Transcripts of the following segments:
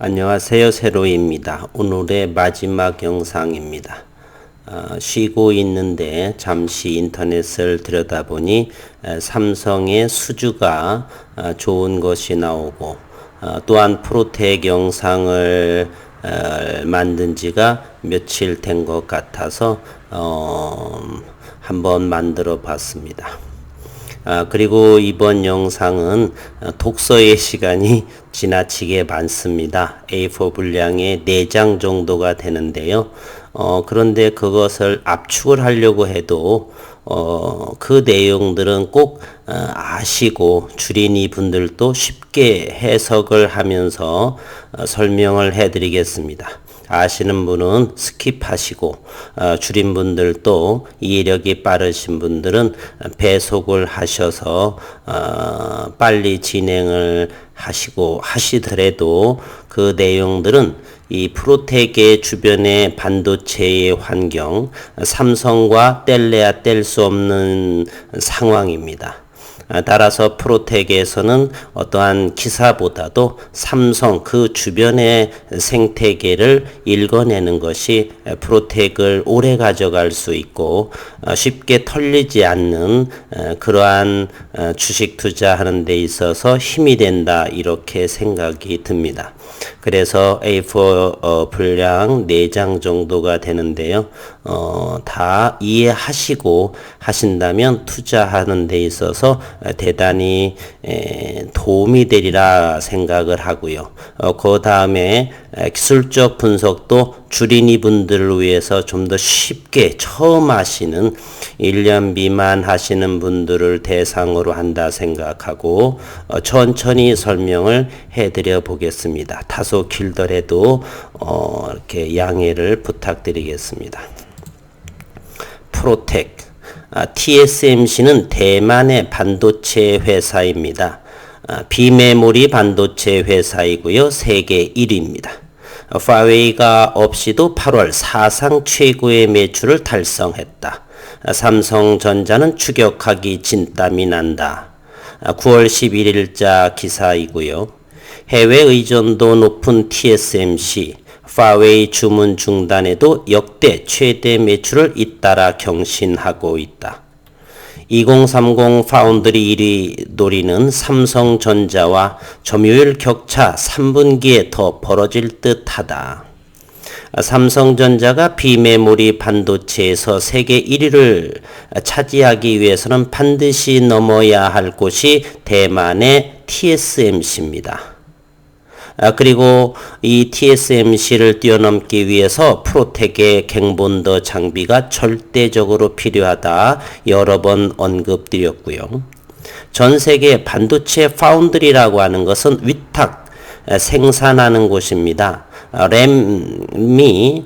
안녕하세요. 세로이입니다. 오늘의 마지막 영상입니다. 쉬고 있는데 잠시 인터넷을 들여다보니 삼성의 수주가 좋은 것이 나오고 또한 프로텍 영상을 만든 지가 며칠 된 것 같아서 한번 만들어 봤습니다. 그리고 이번 영상은 독서의 시간이 지나치게 많습니다. A4 분량의 4장 정도가 되는데요. 그런데 그것을 압축을 하려고 해도 그 내용들은 꼭 아시고 주린이 분들도 쉽게 해석을 하면서 설명을 해드리겠습니다. 아시는 분은 스킵하시고 줄인 분들도 이해력이 빠르신 분들은 배속을 하셔서 빨리 진행을 하시더라도 그 내용들은 이 프로텍의 주변의 반도체의 환경, 삼성과 뗄래야 뗄 수 없는 상황입니다. 따라서 프로텍에서는 어떠한 기사보다도 삼성 그 주변의 생태계를 읽어내는 것이 프로텍을 오래 가져갈 수 있고 쉽게 털리지 않는 그러한 주식 투자하는 데 있어서 힘이 된다, 이렇게 생각이 듭니다. 그래서 A4 분량 4장 정도가 되는데요. 다 이해하시고 하신다면 투자하는 데 있어서 대단히 도움이 되리라 생각을 하고요. 그 다음에 기술적 분석도 주린이 분들을 위해서 좀 더 쉽게 처음 하시는 1년 미만 하시는 분들을 대상으로 한다 생각하고 천천히 설명을 해드려 보겠습니다. 다소 길더라도 이렇게 양해를 부탁드리겠습니다. 프로텍 TSMC는 대만의 반도체 회사입니다. 비메모리 반도체 회사이고요. 세계 1위입니다. 파웨이가 없이도 8월 사상 최고의 매출을 달성했다. 삼성전자는 추격하기 진땀이 난다. 9월 11일자 기사이고요. 해외 의존도 높은 TSMC, 파웨이 주문 중단에도 역대 최대 매출을 잇따라 경신하고 있다. 2030 파운드리 1위 노리는 삼성전자와 점유율 격차 3분기에 더 벌어질 듯하다. 삼성전자가 비메모리 반도체에서 세계 1위를 차지하기 위해서는 반드시 넘어야 할 곳이 대만의 TSMC입니다. 그리고 이 TSMC를 뛰어넘기 위해서 프로텍의 갱본더 장비가 절대적으로 필요하다, 여러 번 언급드렸고요. 전 세계 반도체 파운드리라고 하는 것은 위탁 생산하는 곳입니다. 램이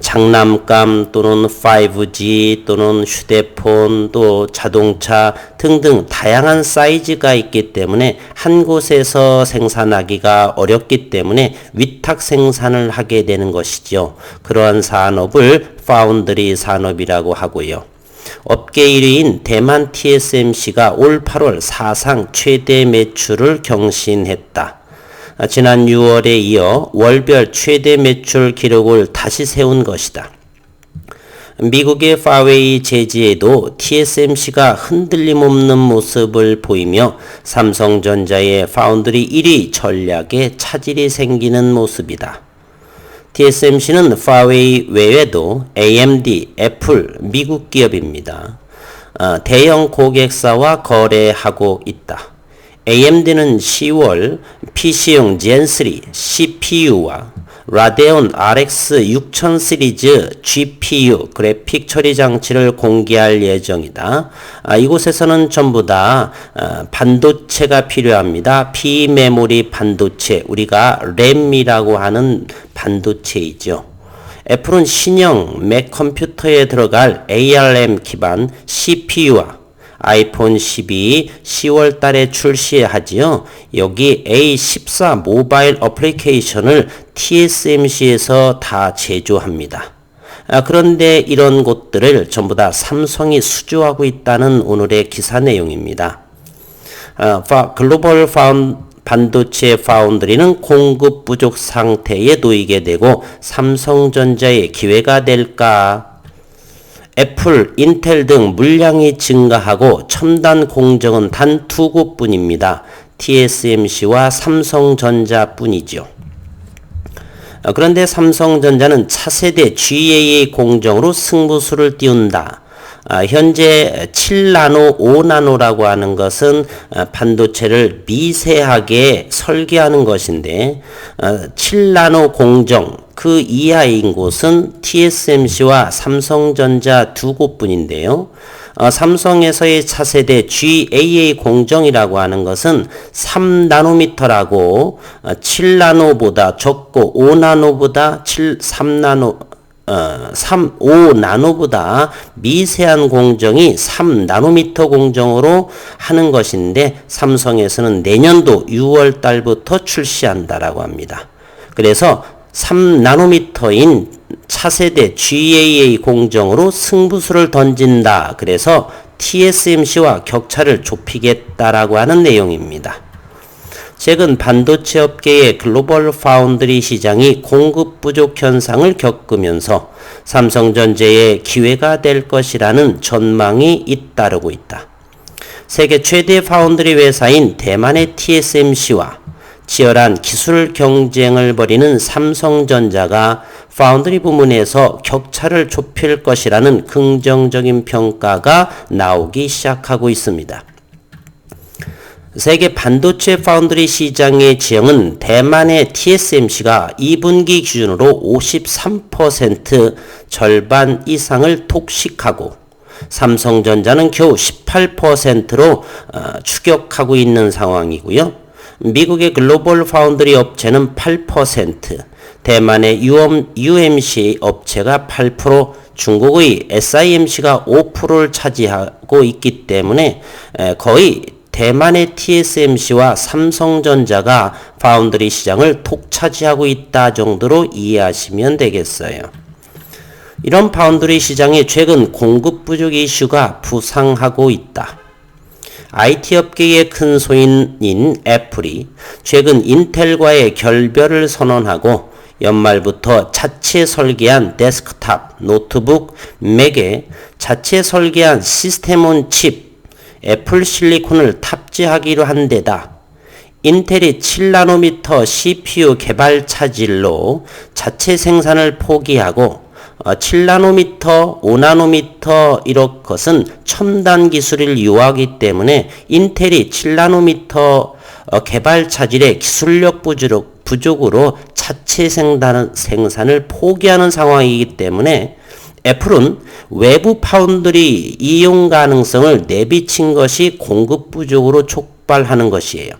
장난감 또는 5G 또는 휴대폰 또 자동차 등등 다양한 사이즈가 있기 때문에 한 곳에서 생산하기가 어렵기 때문에 위탁 생산을 하게 되는 것이죠. 그러한 산업을 파운드리 산업이라고 하고요. 업계 1위인 대만 TSMC가 올 8월 사상 최대 매출을 경신했다. 지난 6월에 이어 월별 최대 매출 기록을 다시 세운 것이다. 미국의 파웨이 제지에도 TSMC가 흔들림 없는 모습을 보이며 삼성전자의 파운드리 1위 전략에 차질이 생기는 모습이다. TSMC는 파웨이 외에도 AMD, 애플, 미국 기업입니다. 대형 고객사와 거래하고 있다. AMD는 10월 PC용 젠3 CPU와 라데온 RX 6000 시리즈 GPU 그래픽 처리 장치를 공개할 예정이다. 이곳에서는 전부 다 반도체가 필요합니다. 비메모리 반도체, 우리가 램이라고 하는 반도체이죠. 애플은 신형 맥 컴퓨터에 들어갈 ARM 기반 CPU와 아이폰 12 10월 달에 출시하지요. 여기 A14 모바일 어플리케이션을 TSMC에서 다 제조합니다. 그런데 이런 곳들을 전부 다 삼성이 수주하고 있다는 오늘의 기사 내용입니다. 글로벌 반도체 파운드리는 공급 부족 상태에 놓이게 되고 삼성전자의 기회가 될까? 애플, 인텔 등 물량이 증가하고 첨단 공정은 단 두 곳뿐입니다. TSMC와 삼성전자뿐이죠. 그런데 삼성전자는 차세대 GAA 공정으로 승부수를 띄운다. 현재 7나노, 5나노라고 하는 것은 반도체를 미세하게 설계하는 것인데 7나노 공정 그 이하인 곳은 TSMC와 삼성전자 두 곳뿐인데요. 삼성에서의 차세대 GAA 공정이라고 하는 것은 3나노미터라고 7나노보다 적고 5나노보다 5나노보다 미세한 공정이 3나노미터 공정으로 하는 것인데 삼성에서는 내년도 6월 달부터 출시한다라고 합니다. 그래서 3나노미터인 차세대 GAA 공정으로 승부수를 던진다. 그래서 TSMC와 격차를 좁히겠다라고 하는 내용입니다. 최근 반도체 업계의 글로벌 파운드리 시장이 공급 부족 현상을 겪으면서 삼성전자의 기회가 될 것이라는 전망이 잇따르고 있다. 세계 최대 파운드리 회사인 대만의 TSMC와 치열한 기술 경쟁을 벌이는 삼성전자가 파운드리 부문에서 격차를 좁힐 것이라는 긍정적인 평가가 나오기 시작하고 있습니다. 세계 반도체 파운드리 시장의 지형은 대만의 TSMC가 2분기 기준으로 53% 절반 이상을 독식하고 삼성전자는 겨우 18%로 추격하고 있는 상황이고요. 미국의 글로벌 파운드리 업체는 8%, 대만의 UMC 업체가 8%, 중국의 SIMC가 5%를 차지하고 있기 때문에 거의 대만의 TSMC와 삼성전자가 파운드리 시장을 독차지하고 있다 정도로 이해하시면 되겠어요. 이런 파운드리 시장에 최근 공급 부족 이슈가 부상하고 있다. IT 업계의 큰 소인인 애플이 최근 인텔과의 결별을 선언하고 연말부터 자체 설계한 데스크탑, 노트북, 맥에 자체 설계한 시스템온 칩, 애플 실리콘을 탑재하기로 한 데다 인텔이 7나노미터 CPU 개발 차질로 자체 생산을 포기하고 7나노미터, 5나노미터 이런 것은 첨단 기술을 요하기 때문에 인텔이 7나노미터 개발 차질의 기술력 부족으로 자체 생산을 포기하는 상황이기 때문에 애플은 외부 파운드리 이용 가능성을 내비친 것이 공급 부족으로 촉발하는 것이에요.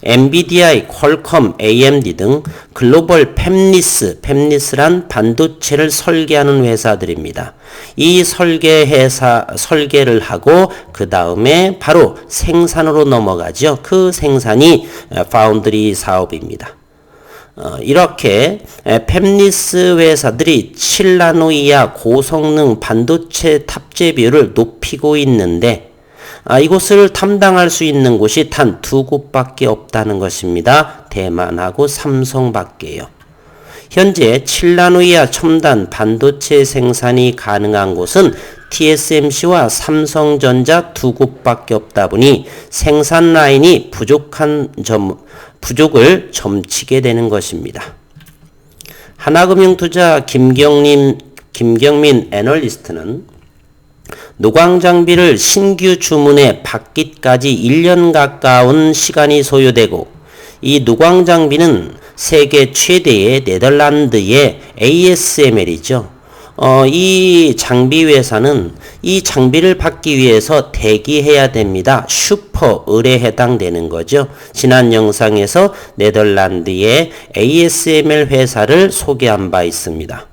엔비디아, 퀄컴, AMD 등 글로벌 팹리스란 반도체를 설계하는 회사들입니다. 이 설계를 하고 그 다음에 바로 생산으로 넘어가죠. 그 생산이 파운드리 사업입니다. 이렇게 팹리스 회사들이 7나노 이하 고성능 반도체 탑재 비율을 높이고 있는데 이곳을 탐당할 수 있는 곳이 단 두 곳밖에 없다는 것입니다. 대만하고 삼성밖에요. 현재 7나노 이하 첨단 반도체 생산이 가능한 곳은 TSMC와 삼성전자 두 곳밖에 없다 보니 생산 라인이 부족을 점치게 되는 것입니다. 하나금융투자 김경민 애널리스트는 노광 장비를 신규 주문에 받기까지 1년 가까운 시간이 소요되고 이 노광 장비는 세계 최대의 네덜란드의 ASML이죠. 이 장비 회사는 이 장비를 받기 위해서 대기해야 됩니다. 슈퍼을에 해당되는 거죠. 지난 영상에서 네덜란드의 ASML 회사를 소개한 바 있습니다.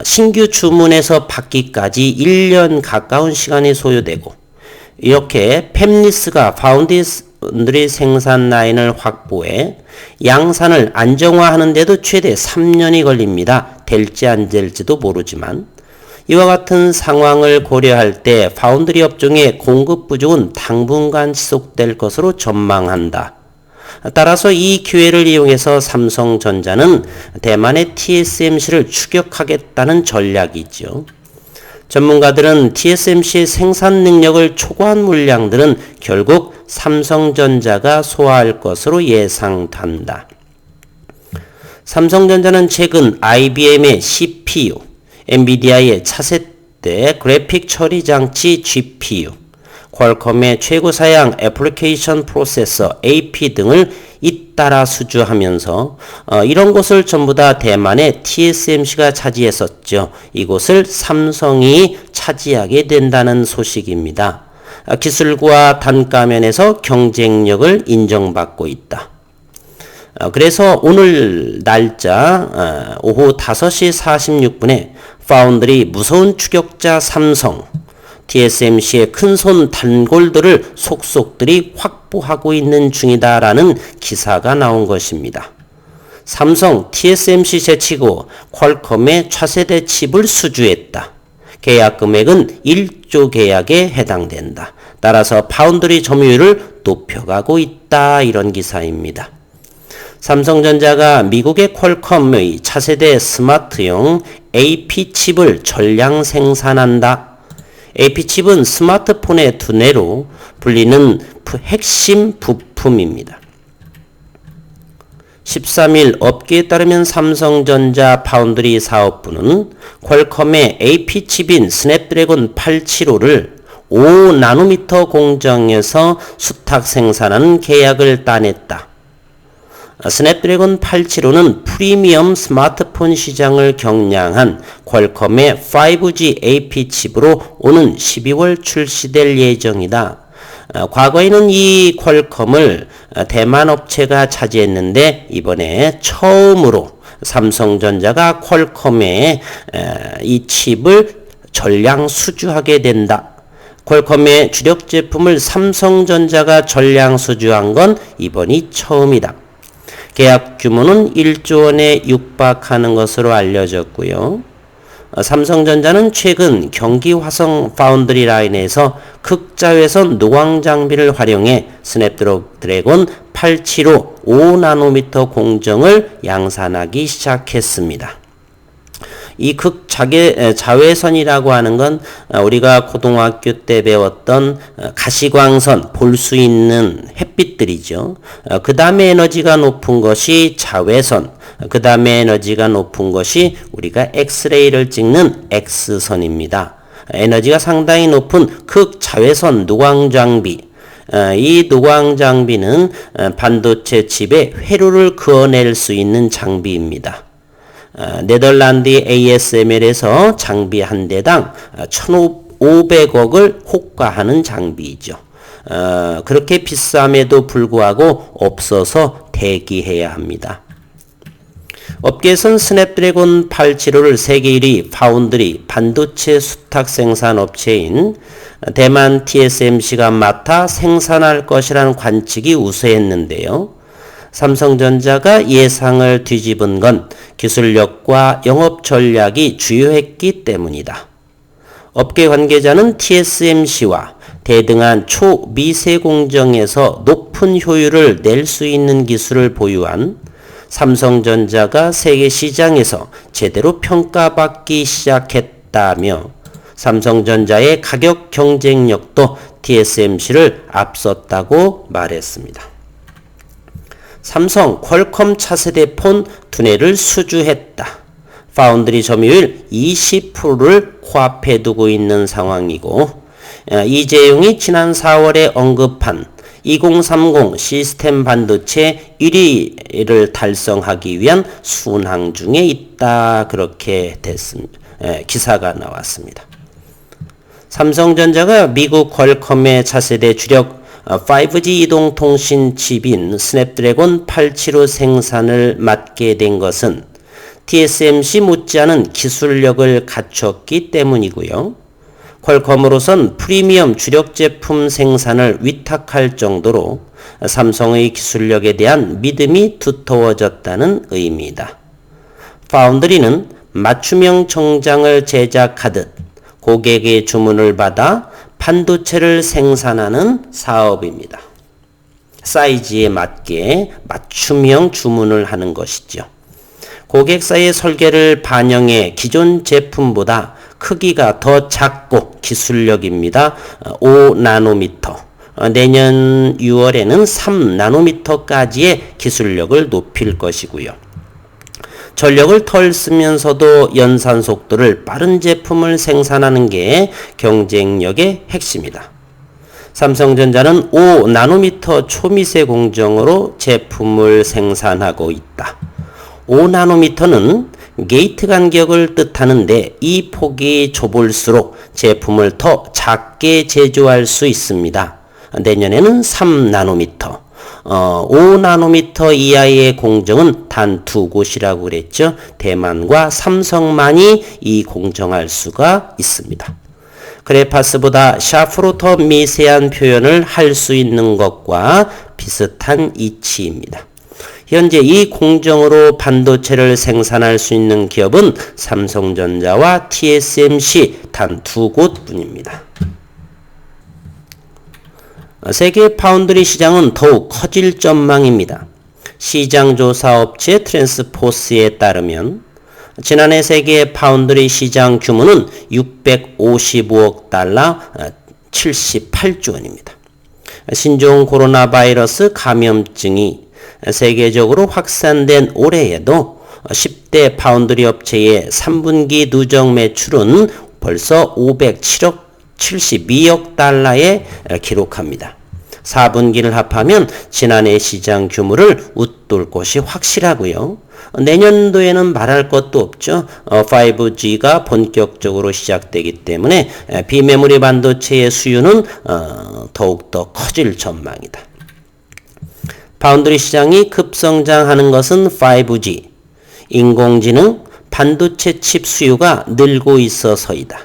신규 주문에서 받기까지 1년 가까운 시간이 소요되고 이렇게 팹리스가 파운드리 생산 라인을 확보해 양산을 안정화하는 데도 최대 3년이 걸립니다. 될지 안 될지도 모르지만 이와 같은 상황을 고려할 때 파운드리 업종의 공급 부족은 당분간 지속될 것으로 전망한다. 따라서 이 기회를 이용해서 삼성전자는 대만의 TSMC를 추격하겠다는 전략이죠. 전문가들은 TSMC의 생산 능력을 초과한 물량들은 결국 삼성전자가 소화할 것으로 예상된다. 삼성전자는 최근 IBM의 CPU, 엔비디아의 차세대 그래픽 처리 장치 GPU, 퀄컴의 최고 사양 애플리케이션 프로세서 AP 등을 잇따라 수주하면서 이런 곳을 전부 다 대만의 TSMC가 차지했었죠. 이곳을 삼성이 차지하게 된다는 소식입니다. 기술과 단가 면에서 경쟁력을 인정받고 있다. 그래서 오늘 날짜 오후 5시 46분에 파운드리 무서운 추격자 삼성, TSMC의 큰손 단골들을 속속들이 확보하고 있는 중이다라는 기사가 나온 것입니다. 삼성, TSMC 제치고 퀄컴의 차세대 칩을 수주했다. 계약 금액은 1조 계약에 해당된다. 따라서 파운드리 점유율을 높여가고 있다. 이런 기사입니다. 삼성전자가 미국의 퀄컴의 차세대 스마트용 AP 칩을 전량 생산한다. AP 칩은 스마트폰의 두뇌로 불리는 핵심 부품입니다. 13일 업계에 따르면 삼성전자 파운드리 사업부는 퀄컴의 AP 칩인 스냅드래곤 875를 5나노미터 공정에서 수탁 생산하는 계약을 따냈다. 스냅드래곤 875는 프리미엄 스마트폰 시장을 경량한 퀄컴의 5G AP 칩으로 오는 12월 출시될 예정이다. 과거에는 이 퀄컴을 대만 업체가 차지했는데 이번에 처음으로 삼성전자가 퀄컴의 이 칩을 전량 수주하게 된다. 퀄컴의 주력 제품을 삼성전자가 전량 수주한 건 이번이 처음이다. 계약 규모는 1조 원에 육박하는 것으로 알려졌고요. 삼성전자는 최근 경기 화성 파운드리 라인에서 극자외선 노광 장비를 활용해 스냅드래곤 875 5나노미터 공정을 양산하기 시작했습니다. 이 극자외선이라고 하는 건 우리가 고등학교 때 배웠던 가시광선, 볼 수 있는 햇빛들이죠. 그 다음에 에너지가 높은 것이 자외선, 그 다음에 에너지가 높은 것이 우리가 엑스레이를 찍는 X선입니다. 에너지가 상당히 높은 극자외선 노광장비, 이 노광장비는 반도체 칩에 회로를 그어낼 수 있는 장비입니다. 네덜란드의 ASML에서 장비 한 대당 1,500억을 호가하는 장비이죠. 그렇게 비쌈에도 불구하고 없어서 대기해야 합니다. 업계에선 스냅드래곤 875를 세계 1위 파운드리 반도체 수탁 생산 업체인 대만 TSMC가 맡아 생산할 것이라는 관측이 우세했는데요. 삼성전자가 예상을 뒤집은 건 기술력과 영업 전략이 주요했기 때문이다. 업계 관계자는 TSMC와 대등한 초미세 공정에서 높은 효율을 낼 수 있는 기술을 보유한 삼성전자가 세계 시장에서 제대로 평가받기 시작했다며 삼성전자의 가격 경쟁력도 TSMC를 앞섰다고 말했습니다. 삼성, 퀄컴 차세대 폰 두뇌를 수주했다. 파운드리 점유율 20%를 코앞에 두고 있는 상황이고 이재용이 지난 4월에 언급한 2030 시스템 반도체 1위를 달성하기 위한 순항 중에 있다. 그렇게 됐습니다. 기사가 나왔습니다. 삼성전자가 미국 퀄컴의 차세대 주력 5G 이동통신 칩인 스냅드래곤 875 생산을 맡게 된 것은 TSMC 못지않은 기술력을 갖췄기 때문이고요. 퀄컴으로선 프리미엄 주력 제품 생산을 위탁할 정도로 삼성의 기술력에 대한 믿음이 두터워졌다는 의미다. 파운드리는 맞춤형 정장을 제작하듯 고객의 주문을 받아 반도체를 생산하는 사업입니다. 사이즈에 맞게 맞춤형 주문을 하는 것이죠. 고객사의 설계를 반영해 기존 제품보다 크기가 더 작고 기술력입니다. 5나노미터. 내년 6월에는 3나노미터까지의 기술력을 높일 것이고요. 전력을 덜 쓰면서도 연산 속도를 빠른 제품을 생산하는 게 경쟁력의 핵심이다. 삼성전자는 5나노미터 초미세 공정으로 제품을 생산하고 있다. 5나노미터는 게이트 간격을 뜻하는데 이 폭이 좁을수록 제품을 더 작게 제조할 수 있습니다. 내년에는 3나노미터, 5나노미터 이하의 공정은 단 2곳이라고 그랬죠. 대만과 삼성만이 이 공정할 수가 있습니다. 그래파스보다 샤프로 더 미세한 표현을 할 수 있는 것과 비슷한 이치입니다. 현재 이 공정으로 반도체를 생산할 수 있는 기업은 삼성전자와 TSMC 단 2곳 뿐입니다. 세계 파운드리 시장은 더욱 커질 전망입니다. 시장조사 업체 트랜스포스에 따르면 지난해 세계 파운드리 시장 규모는 655억 달러 78조 원입니다. 신종 코로나 바이러스 감염증이 세계적으로 확산된 올해에도 10대 파운드리 업체의 3분기 누적 매출은 벌써 507억 72억 달러에 기록합니다. 4분기를 합하면 지난해 시장 규모를 웃돌 것이 확실하고요. 내년도에는 말할 것도 없죠. 5G가 본격적으로 시작되기 때문에 비메모리 반도체의 수요는 더욱더 커질 전망이다. 파운드리 시장이 급성장하는 것은 5G, 인공지능, 반도체 칩 수요가 늘고 있어서이다.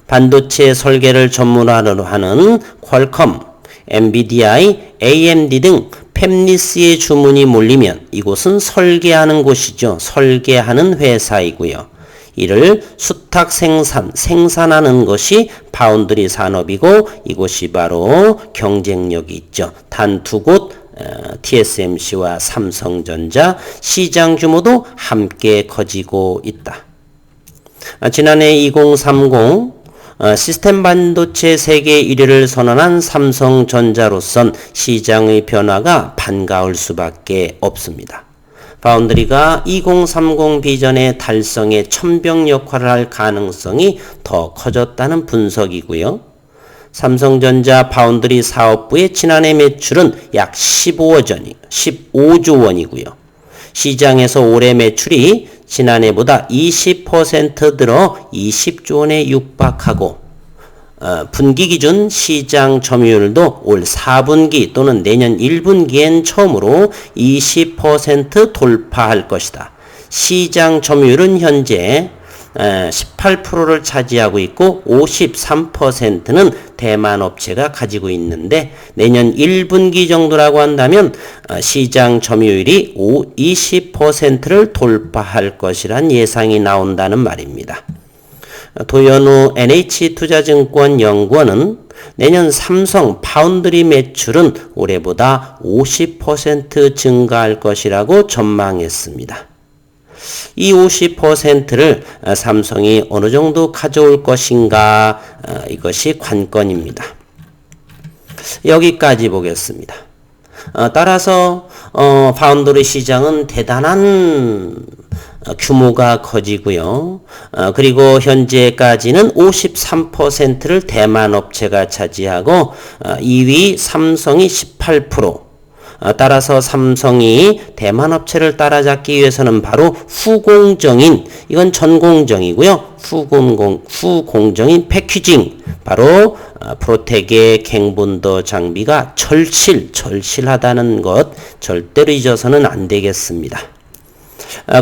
반도체 설계를 전문화로 하는 퀄컴, 엔비디아이, AMD 등 팹리스의 주문이 몰리면 이곳은 설계하는 곳이죠. 설계하는 회사이고요. 이를 수탁 생산하는 것이 파운드리 산업이고 이곳이 바로 경쟁력이 있죠. 단 2곳 TSMC와 삼성전자 시장 규모도 함께 커지고 있다. 지난해 2030 시스템 반도체 세계 1위를 선언한 삼성전자로선 시장의 변화가 반가울 수밖에 없습니다. 파운드리가 2030 비전의 달성에 천병 역할을 할 가능성이 더 커졌다는 분석이고요. 삼성전자 파운드리 사업부의 지난해 매출은 약 15조 원이고요. 시장에서 올해 매출이 지난해보다 20% 들어 20조 원에 육박하고 분기 기준 시장 점유율도 올 4분기 또는 내년 1분기엔 처음으로 20% 돌파할 것이다. 시장 점유율은 현재 18%를 차지하고 있고 53%는 대만 업체가 가지고 있는데 내년 1분기 정도라고 한다면 시장 점유율이 20%를 돌파할 것이란 예상이 나온다는 말입니다. 도연우 NH투자증권 연구원은 내년 삼성 파운드리 매출은 올해보다 50% 증가할 것이라고 전망했습니다. 이 50%를 삼성이 어느 정도 가져올 것인가 이것이 관건입니다. 여기까지 보겠습니다. 따라서 파운드리 시장은 대단한 규모가 커지고요. 그리고 현재까지는 53%를 대만 업체가 차지하고 2위 삼성이 18%, 따라서 삼성이 대만 업체를 따라잡기 위해서는 바로 후공정인, 이건 전공정이고요. 후공정인 패키징, 바로 프로텍의 갱본더 장비가 절실하다는 것 절대로 잊어서는 안 되겠습니다.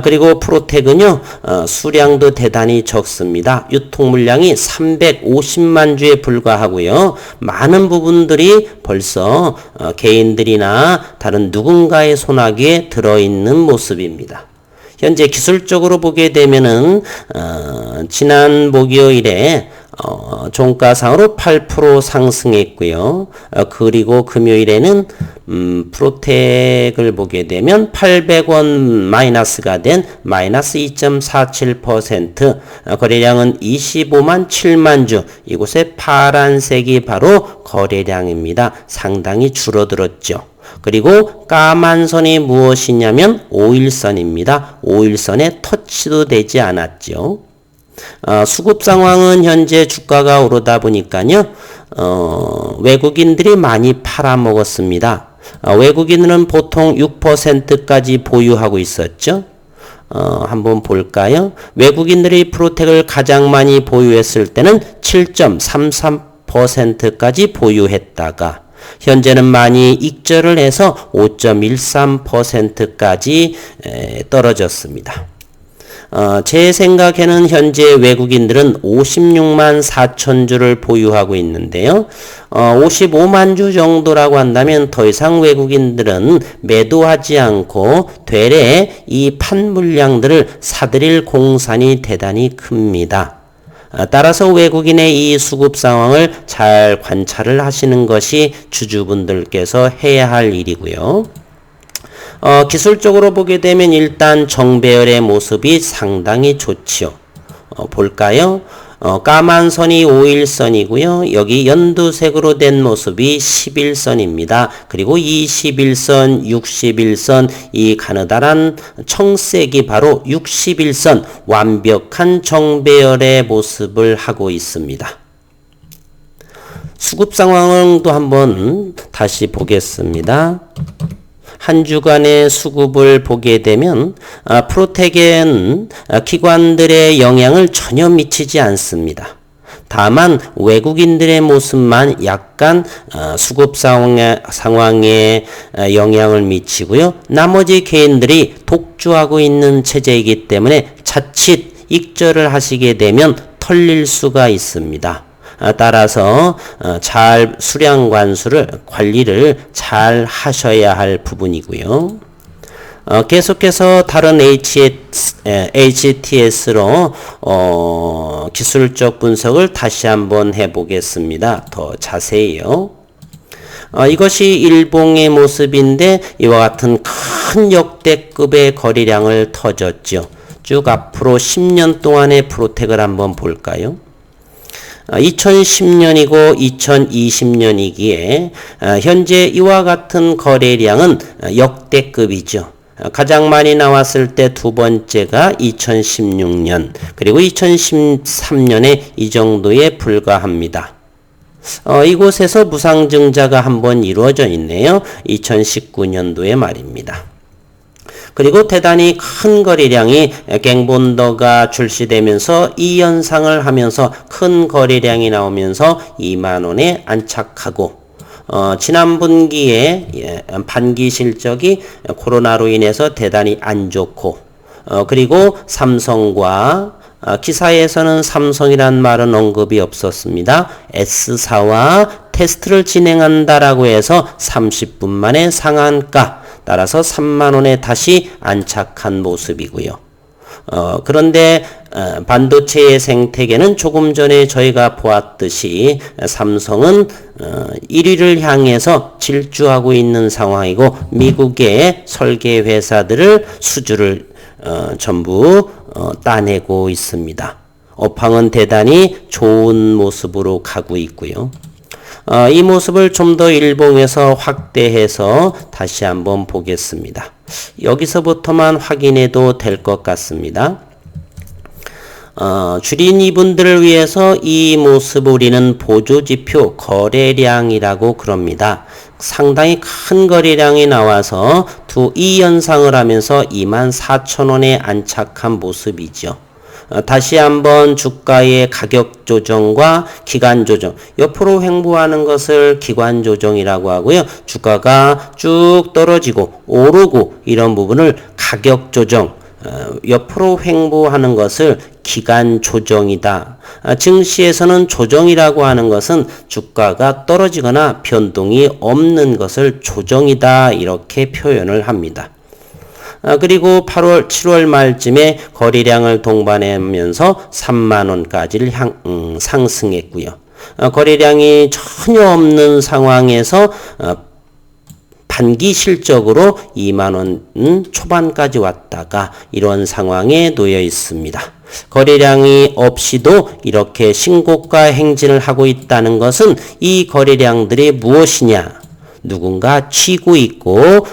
그리고 프로텍은요, 수량도 대단히 적습니다. 유통 물량이 350만 주에 불과하고요. 많은 부분들이 벌써 개인들이나 다른 누군가의 손아귀에 들어있는 모습입니다. 현재 기술적으로 보게 되면은 지난 목요일에 종가상으로 8% 상승했고요. 그리고 금요일에는 프로텍을 보게 되면 800원 마이너스가 된 마이너스 2.47%, 거래량은 25만 7만 주. 이곳에 파란색이 바로 거래량입니다. 상당히 줄어들었죠. 그리고 까만 선이 무엇이냐면 5일선입니다. 5일선에 터치도 되지 않았죠. 수급 상황은 현재 주가가 오르다 보니까요, 외국인들이 많이 팔아먹었습니다. 외국인은 보통 6%까지 보유하고 있었죠. 한번 볼까요? 외국인들이 프로텍을 가장 많이 보유했을 때는 7.33%까지 보유했다가 현재는 많이 익절을 해서 5.13%까지 떨어졌습니다. 제 생각에는 현재 외국인들은 56만 4천 주를 보유하고 있는데요. 55만 주 정도라고 한다면 더 이상 외국인들은 매도하지 않고 되레 이 판 물량들을 사들일 공산이 대단히 큽니다. 따라서 외국인의 이 수급 상황을 잘 관찰을 하시는 것이 주주분들께서 해야 할 일이고요. 기술적으로 보게 되면 일단 정배열의 모습이 상당히 좋지요. 볼까요? 까만 선이 5일선이고요. 여기 연두색으로 된 모습이 11선입니다. 그리고 이 11선, 61선, 이 가느다란 청색이 바로 61선, 완벽한 정배열의 모습을 하고 있습니다. 수급 상황도 한번 다시 보겠습니다. 한 주간의 수급을 보게 되면 프로텍엔 기관들의 영향을 전혀 미치지 않습니다. 다만 외국인들의 모습만 약간 수급 상황에 영향을 미치고요. 나머지 개인들이 독주하고 있는 체제이기 때문에 자칫 익절을 하시게 되면 털릴 수가 있습니다. 따라서 잘 수량 관리를 잘 하셔야 할 부분이고요. 계속해서 다른 HTS로 기술적 분석을 다시 한번 해보겠습니다. 더 자세히요. 이것이 일봉의 모습인데 이와 같은 큰 역대급의 거래량을 터졌죠. 쭉 앞으로 10년 동안의 프로텍을 한번 볼까요? 2010년이고 2020년이기에 현재 이와 같은 거래량은 역대급이죠. 가장 많이 나왔을 때 두 번째가 2016년, 그리고 2013년에 이 정도에 불과합니다. 이곳에서 무상증자가 한번 이루어져 있네요. 2019년도에 말입니다. 그리고 대단히 큰 거래량이 갱본더가 출시되면서 이 현상을 하면서 큰 거래량이 나오면서 2만원에 안착하고 지난 분기에 반기 실적이 코로나로 인해서 대단히 안 좋고 그리고 삼성과 기사에서는 삼성이란 말은 언급이 없었습니다. S사와 테스트를 진행한다라고 해서 30분 만에 상한가 따라서 3만원에 다시 안착한 모습이고요. 그런데 반도체의 생태계는 조금 전에 저희가 보았듯이 삼성은 1위를 향해서 질주하고 있는 상황이고 미국의 설계 회사들을 수주를 전부 따내고 있습니다. 업황은 대단히 좋은 모습으로 가고 있고요. 이 모습을 좀 더 일봉에서 확대해서 다시 한번 보겠습니다. 여기서부터만 확인해도 될 것 같습니다. 주린 이분들을 위해서 이 모습 우리는 보조지표 거래량이라고 그럽니다. 상당히 큰 거래량이 나와서 이 현상을 하면서 24,000원에 안착한 모습이죠. 다시 한번 주가의 가격 조정과 기간 조정, 옆으로 횡보하는 것을 기간 조정이라고 하고요. 주가가 쭉 떨어지고 오르고 이런 부분을 가격 조정, 옆으로 횡보하는 것을 기간 조정이다. 증시에서는 조정이라고 하는 것은 주가가 떨어지거나 변동이 없는 것을 조정이다. 이렇게 표현을 합니다. 그리고 8월, 7월 말쯤에 거래량을 동반하면서 3만 원까지를 상승했고요. 거래량이 전혀 없는 상황에서 반기 실적으로 2만 원 초반까지 왔다가 이런 상황에 놓여 있습니다. 거래량이 없이도 이렇게 신고가 행진을 하고 있다는 것은 이 거래량들이 무엇이냐? 누군가 쥐고 있고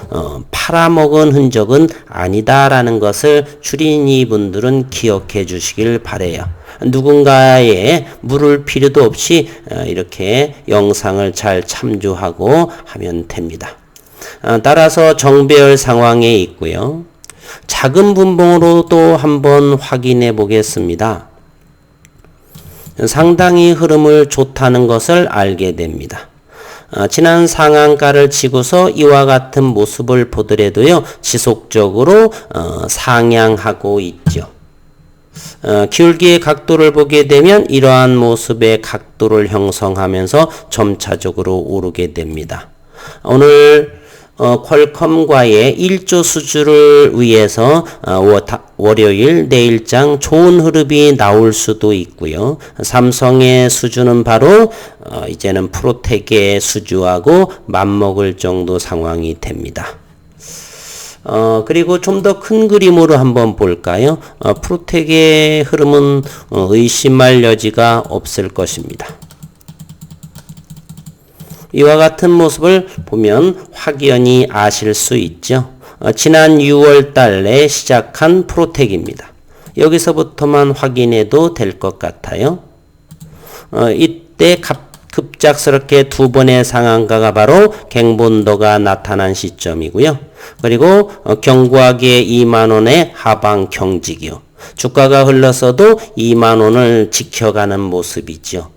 팔아먹은 흔적은 아니다라는 것을 주린이 분들은 기억해 주시길 바라요. 누군가에 물을 필요도 없이 이렇게 영상을 잘 참조하고 하면 됩니다. 따라서 정배열 상황에 있고요. 작은 분봉으로도 한번 확인해 보겠습니다. 상당히 흐름을 좋다는 것을 알게 됩니다. 지난 상한가를 치고서 이와 같은 모습을 보더라도요, 지속적으로 상향하고 있죠. 기울기의 각도를 보게 되면 이러한 모습의 각도를 형성하면서 점차적으로 오르게 됩니다. 오늘 퀄컴과의 1조 수주를 위해서 월요일 내일장 좋은 흐름이 나올 수도 있고요. 삼성의 수주는 바로 이제는 프로텍의 수주하고 맞먹을 정도 상황이 됩니다. 그리고 좀 더 큰 그림으로 한번 볼까요? 프로텍의 흐름은 의심할 여지가 없을 것입니다. 이와 같은 모습을 보면 확연히 아실 수 있죠. 지난 6월 달에 시작한 프로텍입니다. 여기서부터만 확인해도 될 것 같아요. 이때 급작스럽게 두 번의 상한가가 바로 갱본도가 나타난 시점이고요. 그리고 견고하게 2만원의 하방 경직이요. 주가가 흘러서도 2만원을 지켜가는 모습이죠.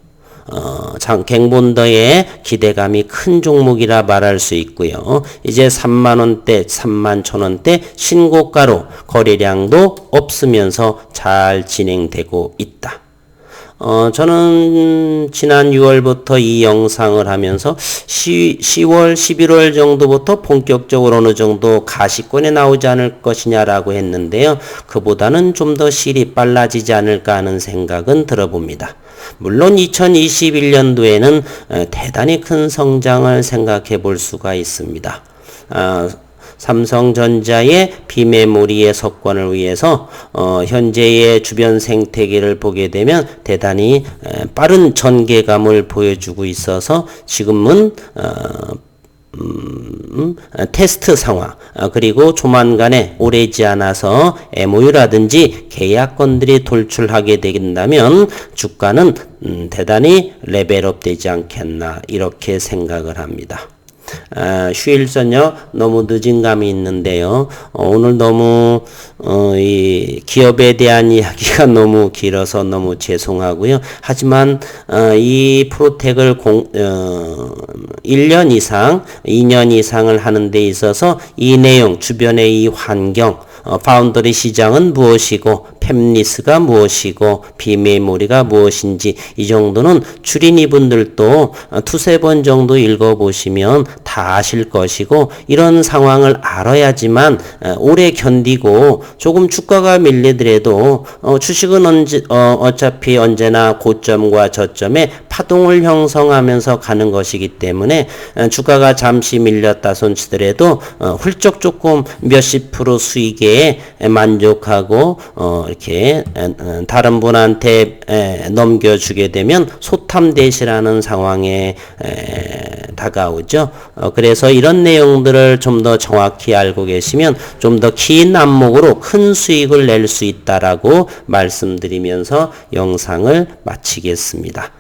갱본더의 기대감이 큰 종목이라 말할 수 있고요. 이제 3만원대, 31,000원대 신고가로 거래량도 없으면서 잘 진행되고 있다. 저는 지난 6월부터 이 영상을 하면서 10월, 11월 정도부터 본격적으로 어느 정도 가시권에 나오지 않을 것이냐라고 했는데요. 그보다는 좀 더 실이 빨라지지 않을까 하는 생각은 들어봅니다. 물론 2021년도에는 대단히 큰 성장을 생각해 볼 수가 있습니다. 삼성전자의 비메모리의 석권을 위해서 현재의 주변 생태계를 보게 되면 대단히 빠른 전개감을 보여주고 있어서 지금은 테스트 상황 그리고 조만간에 오래지 않아서 MOU라든지 계약건들이 돌출하게 된다면 주가는 대단히 레벨업 되지 않겠나 이렇게 생각을 합니다. 휴일 저녁 너무 늦은 감이 있는데요. 오늘 너무 이 기업에 대한 이야기가 너무 길어서 너무 죄송하고요. 하지만 이 프로텍을 1년 이상, 2년 이상을 하는 데 있어서 이 내용, 주변의 이 환경, 파운더리 시장은 무엇이고 팹리스가 무엇이고 비메모리가 무엇인지 이 정도는 주린이 분들도 두세 번 정도 읽어보시면 다 아실 것이고 이런 상황을 알아야지만 오래 견디고 조금 주가가 밀리더라도 주식은 어차피 언제나 고점과 저점에 파동을 형성하면서 가는 것이기 때문에 주가가 잠시 밀렸다 손치더라도 훌쩍 조금 몇십 프로 수익에 만족하고 이렇게 다른 분한테 넘겨주게 되면 소탐대시라는 상황에 다가오죠. 그래서 이런 내용들을 좀 더 정확히 알고 계시면 좀 더 긴 안목으로 큰 수익을 낼 수 있다라고 말씀드리면서 영상을 마치겠습니다.